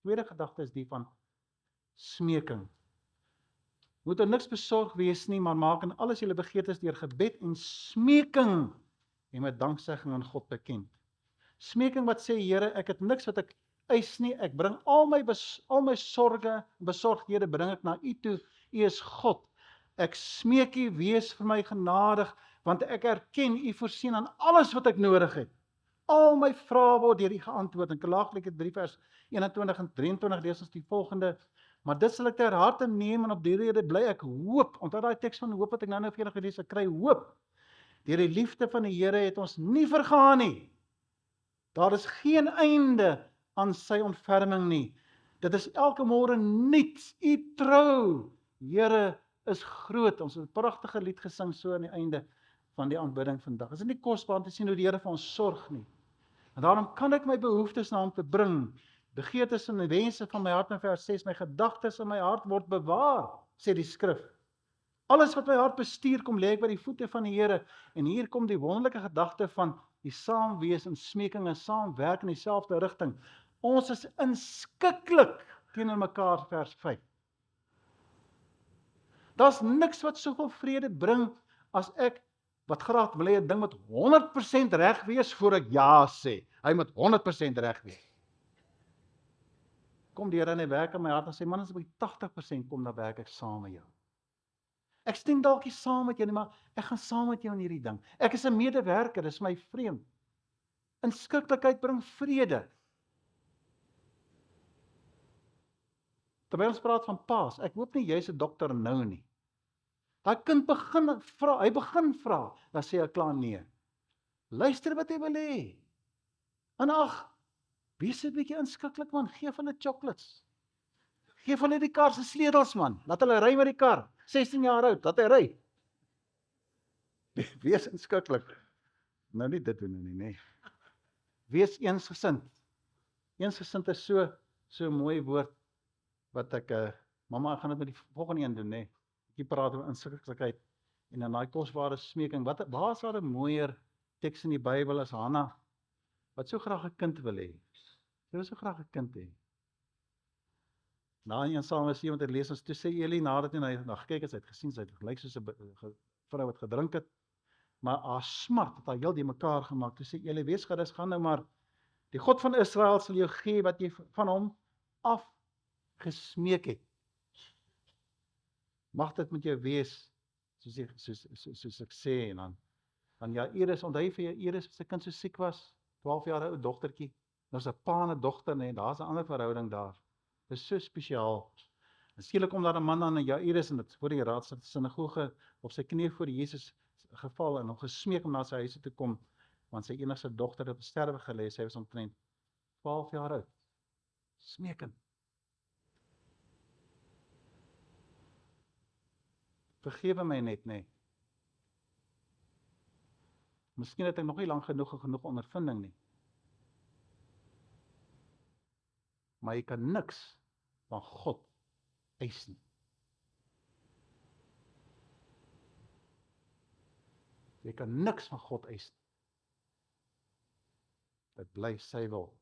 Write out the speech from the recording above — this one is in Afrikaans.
Tweede gedagte is die van smeking. Moet er niks besorg wees nie, maar maak in alles julle begeertes deur gebed en smeking en met danksegging aan God bekend. Smeking wat sê, Here, ek het niks wat ek eis nie, ek bring al my sorge, besorgdhede bring ek na U toe, U is God. Ek smeek U, wees vir my genadig, want ek erken U voorsien aan alles wat ek nodig het. Al my vrae word deur U geantwoord. In Galasiërs 3 vers 21 en 23 lees ons die volgende: maar dit sal ek ter harte neem en op die rede bly ek hoop. Onthou daai teks van hoop wat ek nou vir julle gelees het, ek kry hoop. Deur die liefde van die Here het ons nie vergaan nie. Daar is geen einde aan sy ontferming nie. Dit is elke môre nuuts. U trou, Here, is groot. Ons het 'n pragtige lied gesing so aan die einde van die aanbidding vandag. Is dit nie kosbaar om te sien hoe die Here vir ons sorg nie? En daarom kan ek my behoeftes na hom te bring. Begeertes en wense van my hart, in vers 6, my gedagtes in my hart word bewaar, sê die skrif. Alles wat my hart bestuur, kom lê ek by die voete van die Here. En hier kom die wonderlike gedagte van die saamwees en smeking en saamwerk in dieselfde rigting. Ons is inskikkelik teenoor mekaar, vers 5. Daar's niks wat soveel vrede bring as ek wat graag wil hê 'n ding moet 100% reg wees voor ek ja sê. Hy moet 100% reg wees. Kom die Here in die werk in my hart en sê, man, as ek by 80% kom, dan werk ek saam met jou. Ek stem dalk nie saam met jou nie, maar ek gaan saam met jou in hierdie ding. Ek is 'n medewerker, dis my vreemd. Inskikkelikheid bring vrede. Terwyl ons praat van Paas, ek hoop nie jy's 'n dokter nou nie. Daai kind begin vra, dan sê hy klaar nee. Luister wat hy wil hê. En ag, wees 'n bietjie inskikkelik, man, geef hulle chocolates. Geef hulle die kar se sleutels, man. Laat hulle ry met die kar. 16 jaar oud, laat hy ry. Wees inskikkelik. Nou nie dit doen nie, nee. Wees eensgesind. Eensgesind is so 'n mooi woord wat ek mamma, ek gaan dit met die volgende een doen, nê. Ek praat oor inskikkelikheid en dan daai kosbare smeking. Waar is daar 'n mooier teks in die Bybel as Hanna wat so graag 'n kind wil hê? Sy wil so graag 'n kind hê. Na in 1 Samuel 7 het lees ons, toe sê Eli nadat hy na gekyk het, hy het gesien sy het gelyk soos 'n vrou wat gedrink het, maar haar smart het haar heel die mekaar gemaak. Toe sê Eli, wees gerus, gaan nou maar, die God van Israel sal jou gee wat jy van hom afgesmeek het. Mag dit met jou wees, soos ek sê, en dan Jairus, onthou jy vir Jairus, sy kind so siek was, 12 jaar ou dogtertjie, nou is 'n pa en 'n dogter, nee, daar's 'n ander verhouding daar. Dit is so spesiaal. En skielik kom daar 'n man aan, Jairus, en dit voor die raadssinagoge op sy knie voor Jesus geval en hom gesmeek om na sy huis toe kom, want sy enigste dogter het op sterwe gelê, sy was omtrent 12 jaar oud. Smeekend. Vergewe my net, nee. Miskien het ek nog nie lank genoeg ondervinding nie. Maar jy kan niks van God eis nie. Jy kan niks van God eis nie. Dit bly sy wil.